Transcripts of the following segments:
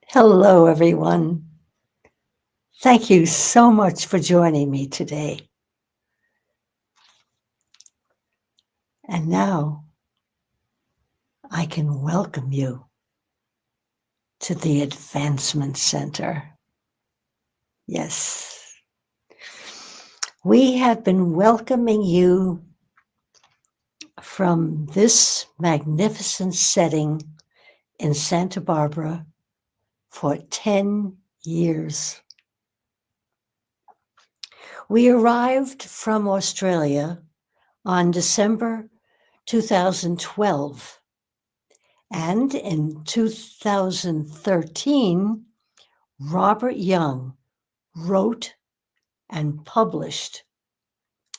Hello, everyone. Thank you so much for joining me today. And now I can welcome you to the Advancement Center. Yes, we have been welcoming you from this magnificent setting in Santa Barbara for 10 years. We arrived from Australia on December 2012. And in 2013, Robert Young wrote and published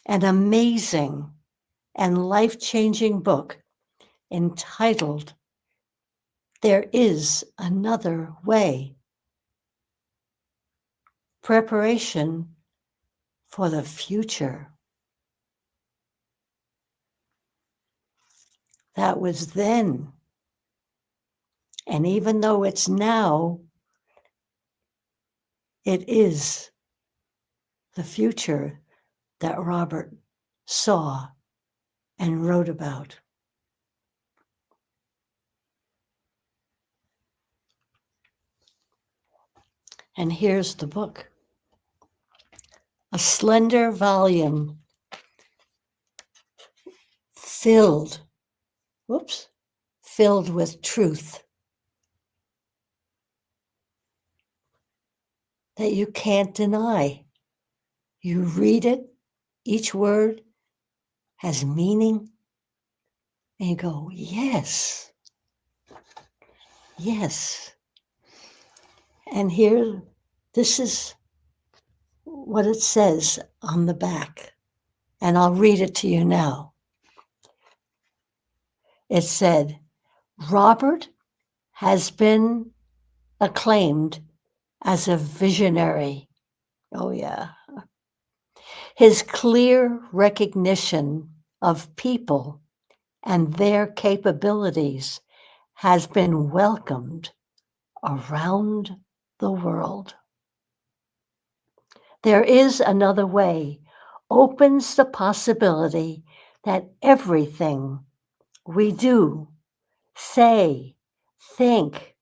an amazing and life-changing book entitled There Is Another Way: Preparation for the Future. That was then. And even though it's now, it is the future that Robert saw and wrote about. And here's the book. A slender volume filled with truth that you can't deny. You read it, each word has meaning, and you go, yes, yes. And here, this is what it says on the back, and I'll read it to you now. It said, Robert has been acclaimed as a visionary. Oh, yeah. His clear recognition of people and their capabilities has been welcomed around the world. There Is Another Way opens the possibility that everything we do, say, think,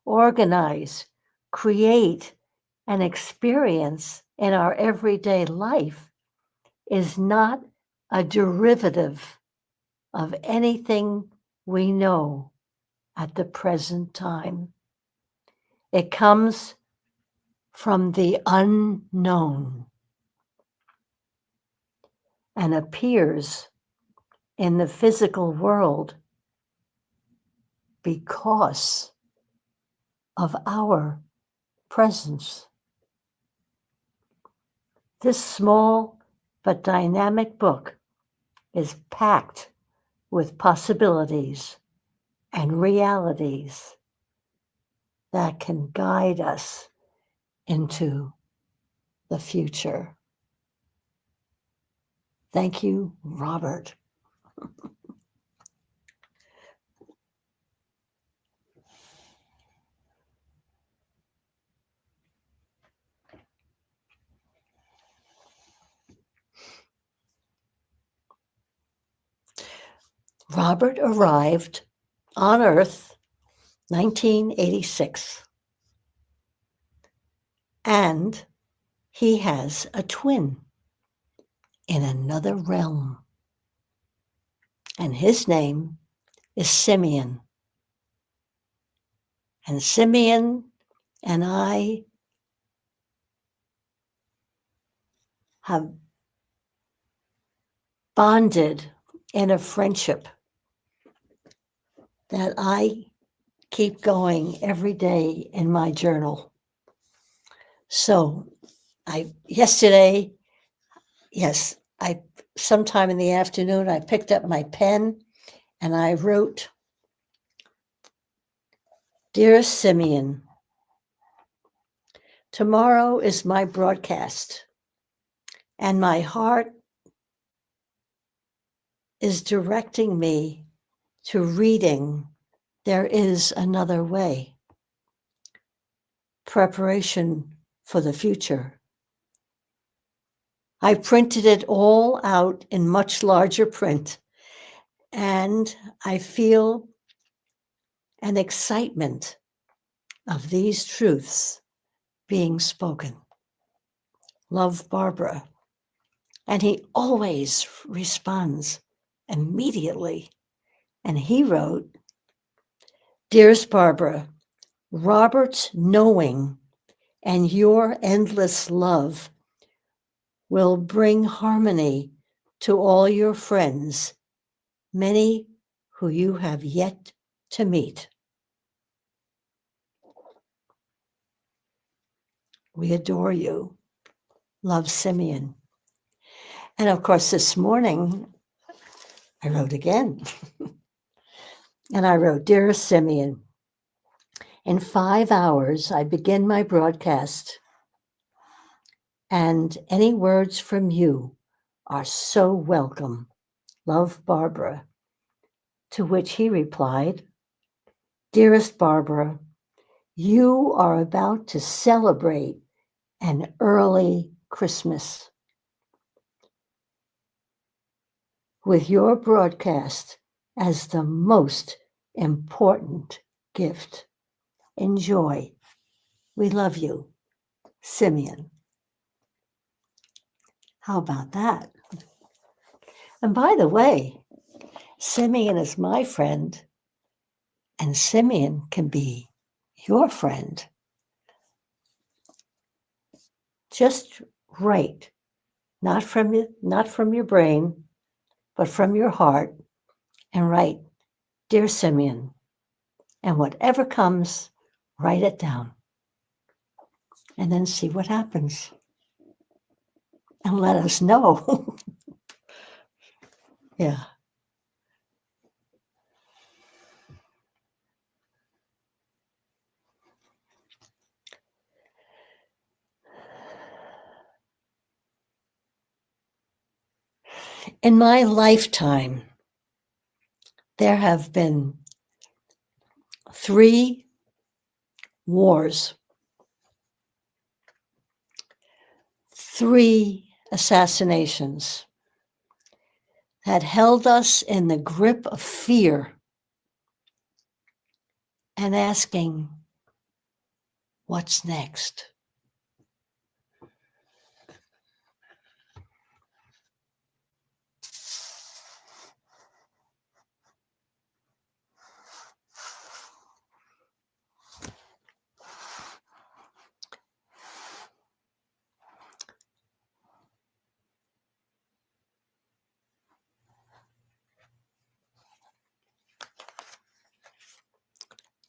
organize, create, and experience in our everyday life is not a derivative of anything we know at the present time. It comes from the unknown and appears in the physical world because of our presence. This small but dynamic book is packed with possibilities and realities that can guide us into the future. Thank you, Robert. Robert arrived on Earth 1986, and he has a twin in another realm, and his name is Simeon. And Simeon and I have bonded in a friendship that I keep going every day in my journal. So sometime in the afternoon, I picked up my pen and I wrote, Dearest Simeon, tomorrow is my broadcast, and my heart is directing me to reading There Is Another Way. preparation for the future. I printed it all out in much larger print, and I feel an excitement of these truths being spoken. Love, Barbara. And he always responds immediately. And he wrote, Dearest Barbara, Robert's knowing and your endless love will bring harmony to all your friends, many who you have yet to meet. We adore you. Love, Simeon. And of course, this morning, I wrote again. And I wrote, Dearest Simeon, in 5 hours, I begin my broadcast, and any words from you are so welcome. Love, Barbara. To which he replied, Dearest Barbara, you are about to celebrate an early Christmas. With your broadcast as the most important gift. Enjoy. We love you, Simeon. How about that? And by the way, Simeon is my friend, and Simeon can be your friend. Just write, not from your brain, but from your heart, and write, Dear Simeon, and whatever comes, write it down, and then see what happens, and let us know. Yeah. In my lifetime, there have been 3 wars, 3 assassinations that held us in the grip of fear and asking, what's next?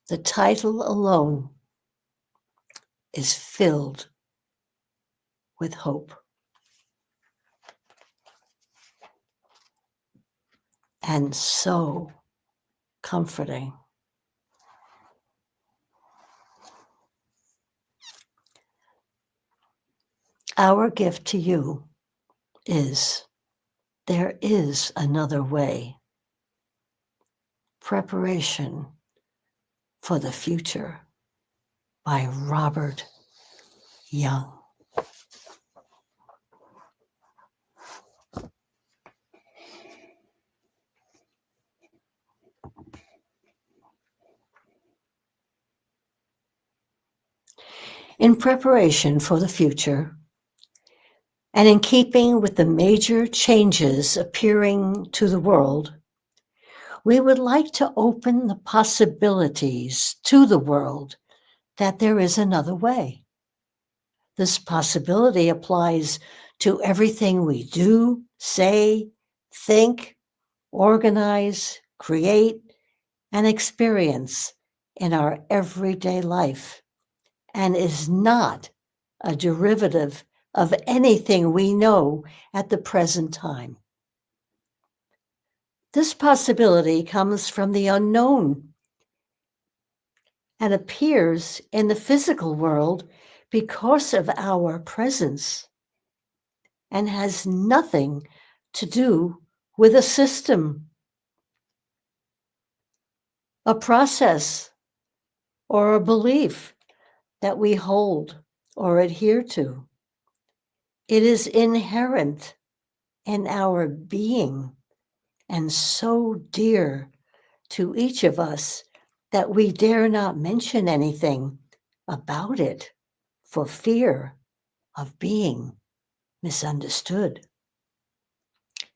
The title alone is filled with hope and so comforting. Our gift to you is There Is Another Way. Preparation for the Future by Robert Young. In preparation for the future, and in keeping with the major changes appearing to the world, we would like to open the possibilities to the world that there is another way. This possibility applies to everything we do, say, think, organize, create, and experience in our everyday life, and is not a derivative of anything we know at the present time. This possibility comes from the unknown and appears in the physical world because of our presence and has nothing to do with a system, a process, or a belief, that we hold or adhere to. It is inherent in our being and so dear to each of us that we dare not mention anything about it for fear of being misunderstood.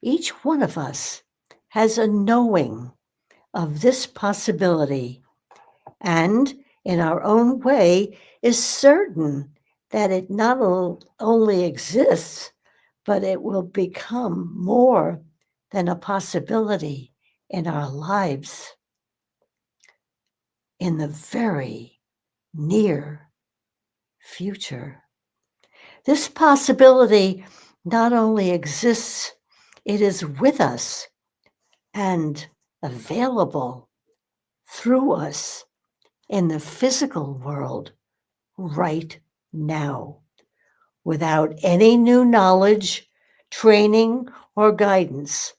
Each one of us has a knowing of this possibility and, in our own way, is certain that it not only exists, but it will become more than a possibility in our lives in the very near future. This possibility not only exists, it is with us and available through us in the physical world right now, without any new knowledge, training, or guidance.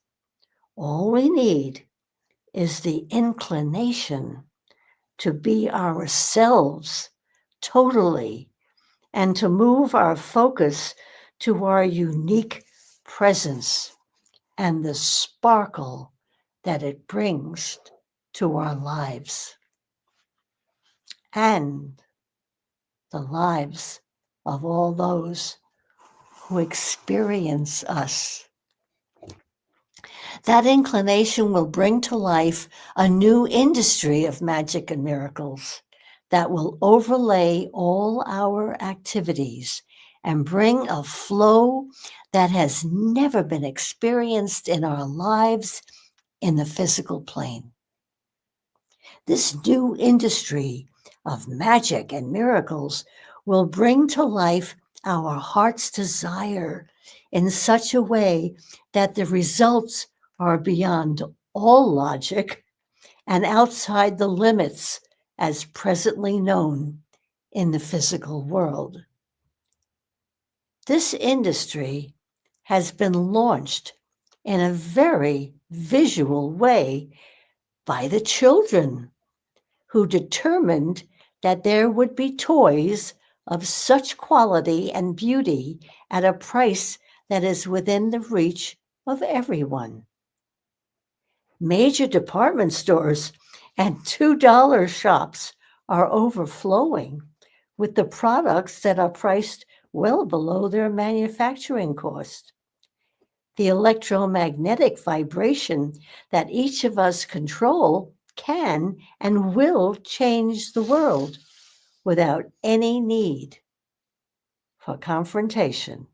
All we need is the inclination to be ourselves totally and to move our focus to our unique presence and the sparkle that it brings to our lives and the lives of all those who experience us. That inclination will bring to life a new industry of magic and miracles that will overlay all our activities and bring a flow that has never been experienced in our lives in the physical plane. This new industry of magic and miracles will bring to life our heart's desire in such a way that the results are beyond all logic and outside the limits as presently known in the physical world. This industry has been launched in a very visual way by the children who determined that there would be toys of such quality and beauty at a price that is within the reach of everyone. Major department stores and $2 shops are overflowing with the products that are priced well below their manufacturing cost. The electromagnetic vibration that each of us control can and will change the world without any need for confrontation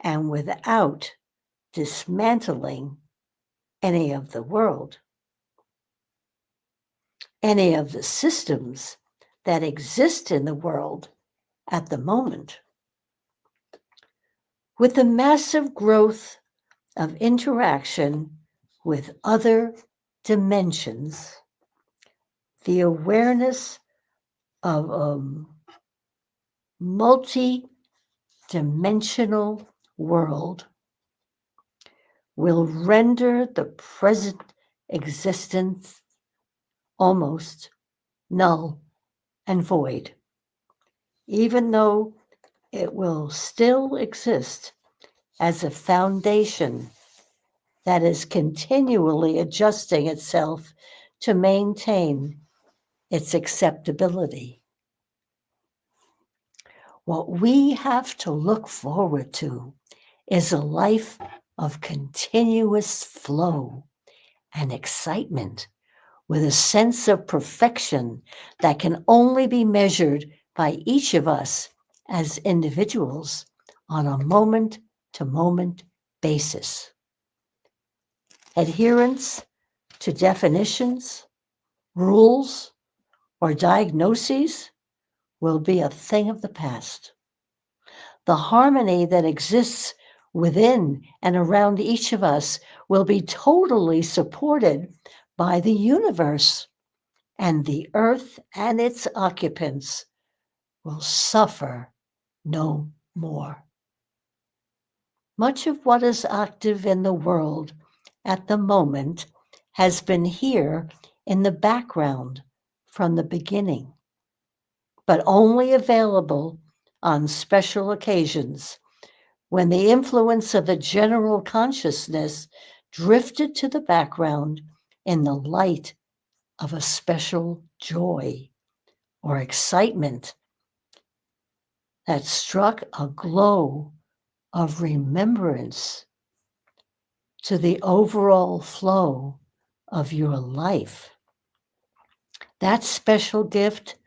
and without dismantling any of the world, any of the systems that exist in the world at the moment. With the massive growth of interaction with other dimensions, the awareness of a multi-dimensional world will render the present existence almost null and void, even though it will still exist as a foundation that is continually adjusting itself to maintain its acceptability. What we have to look forward to is a life of continuous flow and excitement with a sense of perfection that can only be measured by each of us as individuals on a moment-to-moment basis. Adherence to definitions, rules, or diagnoses will be a thing of the past. The harmony that exists within and around each of us will be totally supported by the universe, and the earth and its occupants will suffer no more. Much of what is active in the world at the moment has been here in the background from the beginning. but only available on special occasions when the influence of the general consciousness drifted to the background in the light of a special joy or excitement that struck a glow of remembrance to the overall flow of your life. That special gift,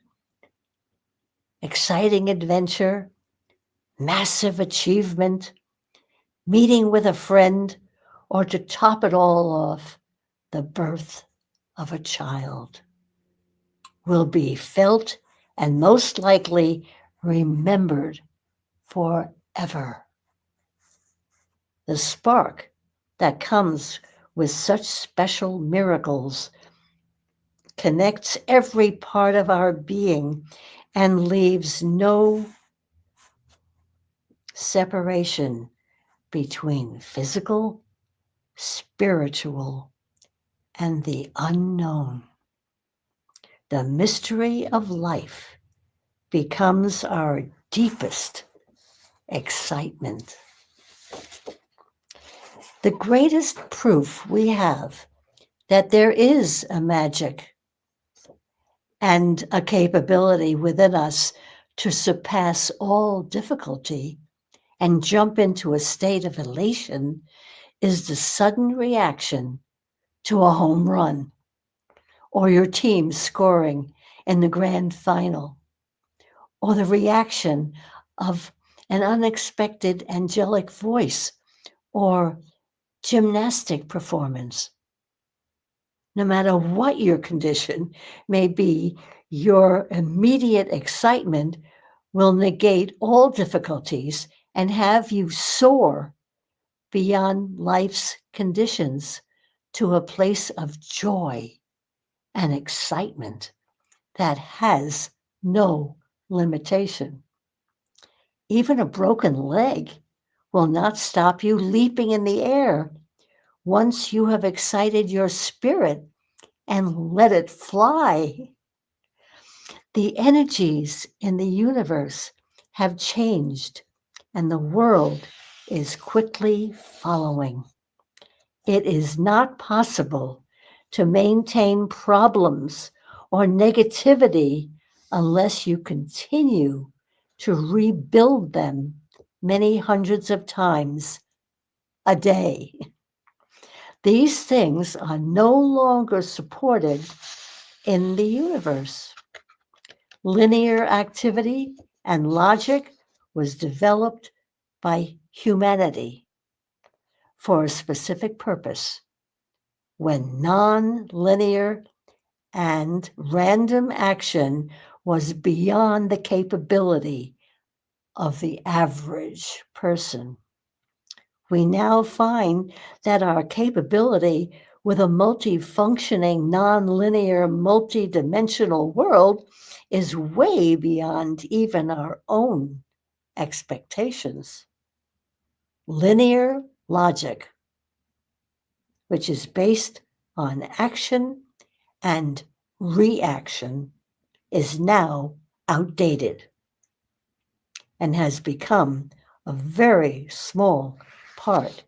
exciting adventure, massive achievement, meeting with a friend, or to top it all off, the birth of a child, will be felt and most likely remembered forever. The spark that comes with such special miracles connects every part of our being and leaves no separation between physical, spiritual, and the unknown. The mystery of life becomes our deepest excitement. The greatest proof we have that there is a magic and a capability within us to surpass all difficulty and jump into a state of elation is the sudden reaction to a home run or your team scoring in the grand final, or the reaction of an unexpected angelic voice or gymnastic performance. No matter what your condition may be, your immediate excitement will negate all difficulties and have you soar beyond life's conditions to a place of joy and excitement that has no limitation. Even a broken leg will not stop you leaping in the air once you have excited your spirit and let it fly. The energies in the universe have changed, and the world is quickly following. It is not possible to maintain problems or negativity unless you continue to rebuild them many hundreds of times a day. These things are no longer supported in the universe. Linear activity and logic was developed by humanity for a specific purpose. When non-linear and random action was beyond the capability of the average person. We now find that our capability with a multifunctioning, nonlinear, multidimensional world is way beyond even our own expectations. Linear logic, which is based on action and reaction, is now outdated and has become a very small part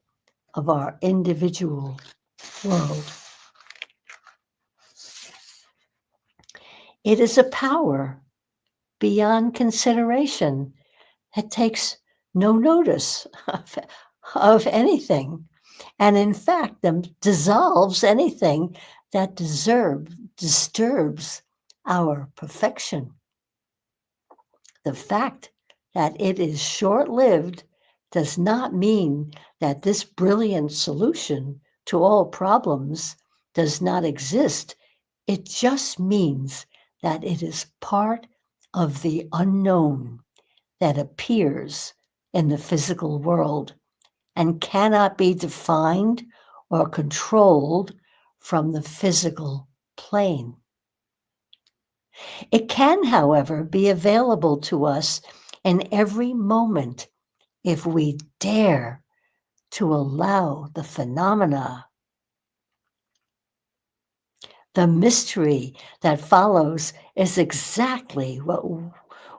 of our individual world. It is a power beyond consideration that takes no notice of anything, and in fact dissolves anything that disturbs our perfection. The fact that it is short-lived does not mean that this brilliant solution to all problems does not exist. It just means that it is part of the unknown that appears in the physical world and cannot be defined or controlled from the physical plane. It can, however, be available to us in every moment if we dare to allow the phenomena. The mystery that follows is exactly what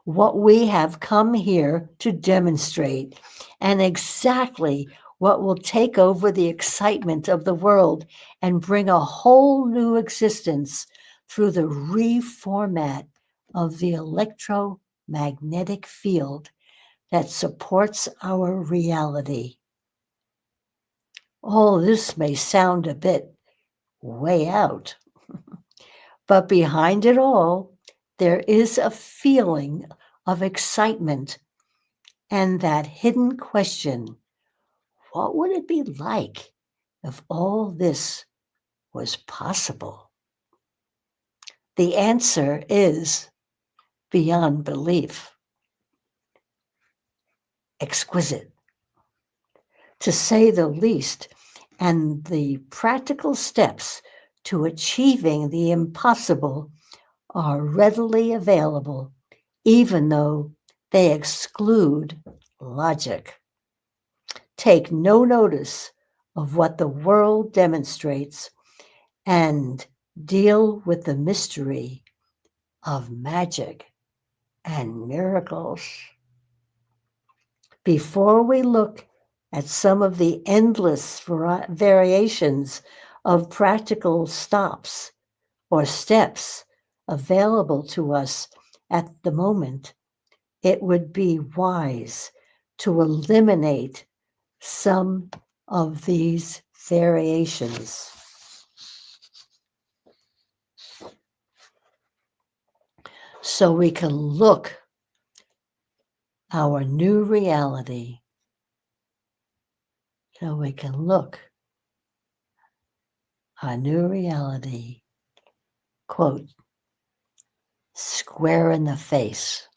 what we have come here to demonstrate, and exactly what will take over the excitement of the world and bring a whole new existence through the reformat of the electromagnetic field that supports our reality. All this may sound a bit way out, but behind it all, there is a feeling of excitement and that hidden question, what would it be like if all this was possible? The answer is beyond belief, exquisite, to say the least, and the practical steps to achieving the impossible are readily available, even though they exclude logic. Take no notice of what the world demonstrates and deal with the mystery of magic and miracles. Before we look at some of the endless variations of practical stops or steps available to us at the moment, it would be wise to eliminate some of these variations so we can look our new reality, quote, square in the face,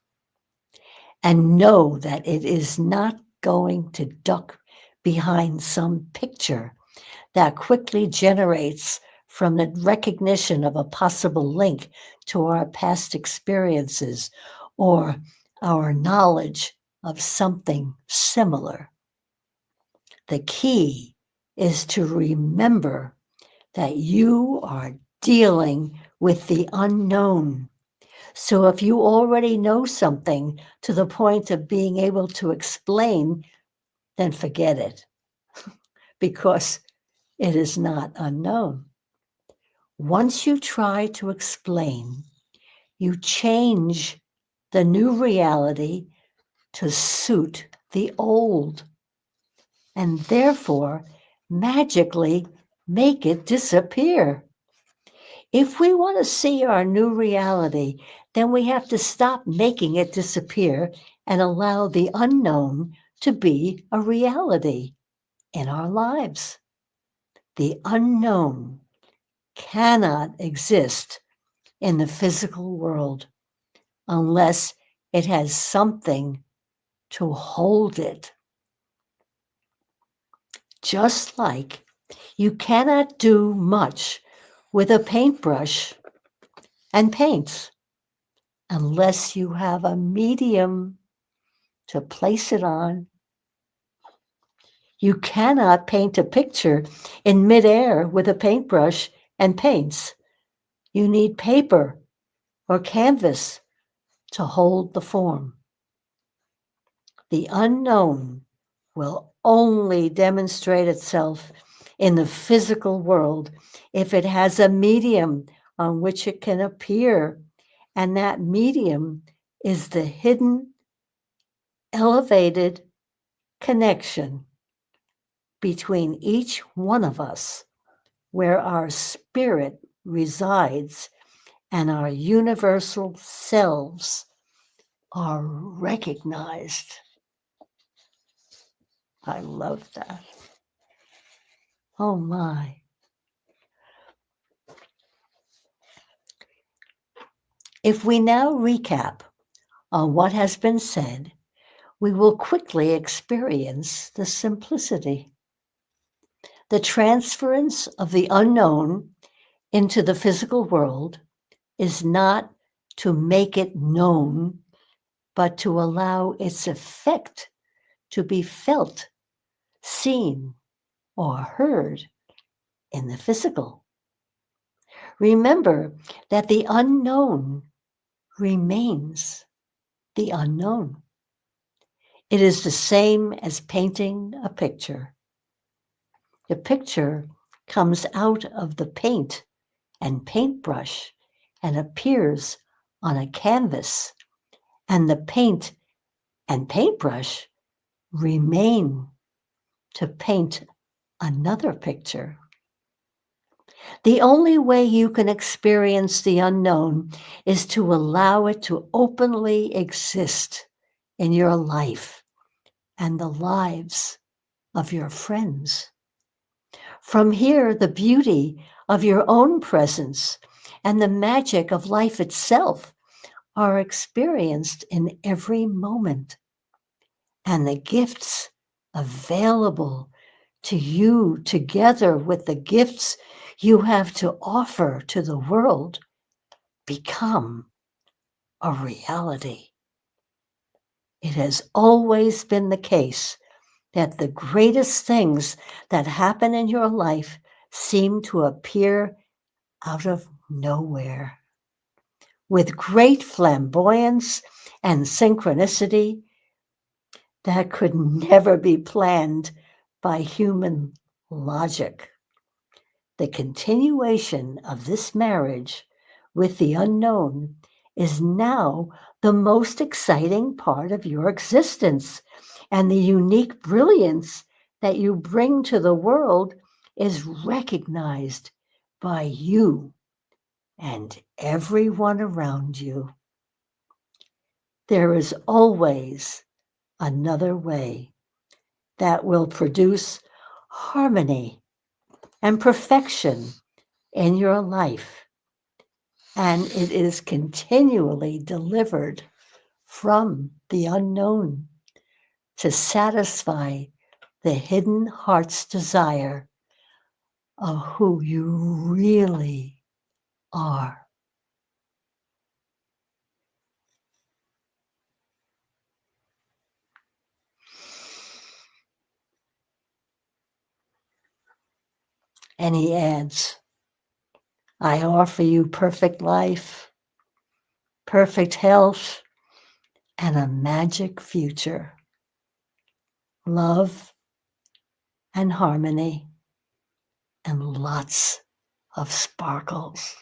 and know that it is not going to duck behind some picture that quickly generates from the recognition of a possible link to our past experiences or our knowledge of something similar. The key is to remember that you are dealing with the unknown. So if you already know something to the point of being able to explain, then forget it, because it is not unknown. Once you try to explain, you change the new reality to suit the old, and therefore magically make it disappear. If we want to see our new reality, then we have to stop making it disappear and allow the unknown to be a reality in our lives. The unknown cannot exist in the physical world unless it has something to hold it. Just like you cannot do much with a paintbrush and paints unless you have a medium to place it on. You cannot paint a picture in midair with a paintbrush and paints. You need paper or canvas to hold the form. The unknown will only demonstrate itself in the physical world if it has a medium on which it can appear, and that medium is the hidden, elevated connection between each one of us, where our spirit resides and our universal selves are recognized. I love that. Oh my. If we now recap on what has been said, we will quickly experience the simplicity. The transference of the unknown into the physical world is not to make it known, but to allow its effect to be felt, seen, or heard in the physical. Remember that the unknown remains, the unknown. It is the same as painting a picture. The picture comes out of the paint and paintbrush and appears on a canvas, and the paint and paintbrush remain to paint another picture. The only way you can experience the unknown is to allow it to openly exist in your life and the lives of your friends. From here, the beauty of your own presence and the magic of life itself are experienced in every moment. And the gifts available to you, together with the gifts you have to offer to the world, become a reality. It has always been the case that the greatest things that happen in your life seem to appear out of nowhere. With great flamboyance and synchronicity that could never be planned by human logic. The continuation of this marriage with the unknown is now the most exciting part of your existence, and the unique brilliance that you bring to the world is recognized by you and everyone around you. There is always another way that will produce harmony and perfection in your life, and it is continually delivered from the unknown to satisfy the hidden heart's desire of who you really are. And he adds, I offer you perfect life, perfect health, and a magic future. Love and harmony and lots of sparkles.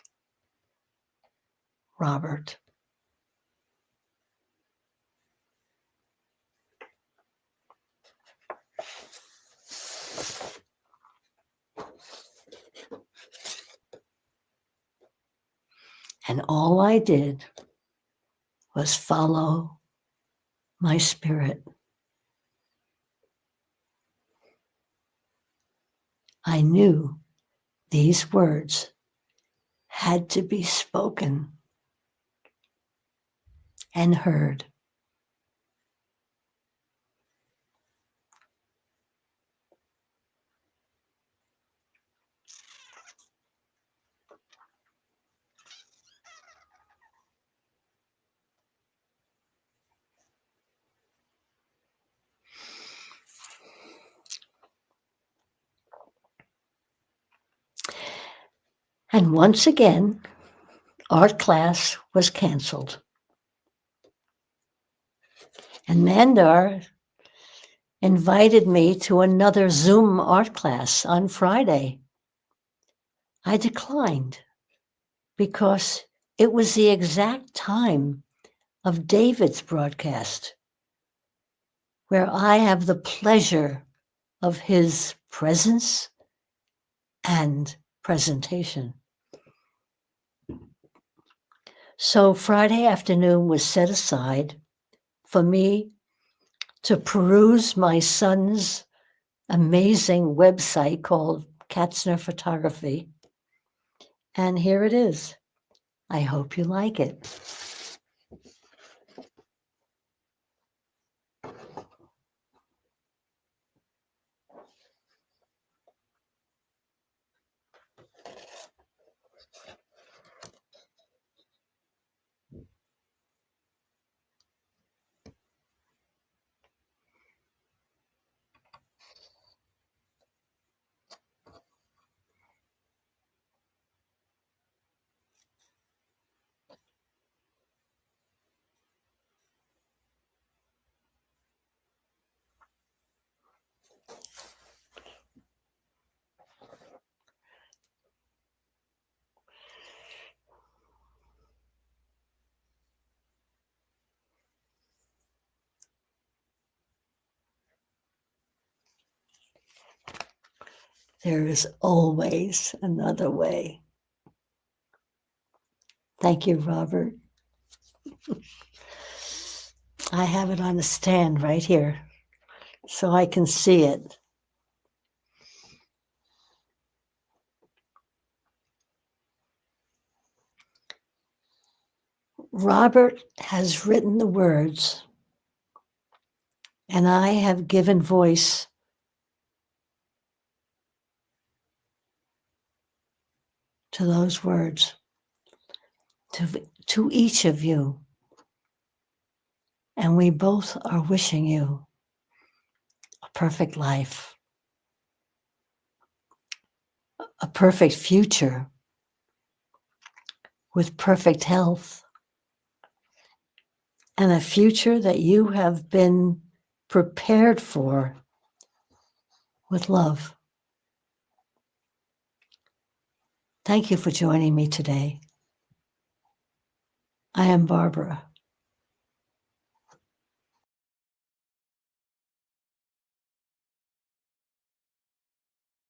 Robert. And all I did was follow my spirit. I knew these words had to be spoken and heard. And once again, art class was canceled. And Mandar invited me to another Zoom art class on Friday. I declined because it was the exact time of David's broadcast, where I have the pleasure of his presence and presentation. So Friday afternoon was set aside for me to peruse my son's amazing website called Katzner Photography. And here it is. I hope you like it. There is always another way. Thank you, Robert. I have it on a stand right here so I can see it. Robert has written the words, and I have given voice to those words, to each of you. And we both are wishing you a perfect life, a perfect future with perfect health, and a future that you have been prepared for with love. Thank you for joining me today. I am Barbara.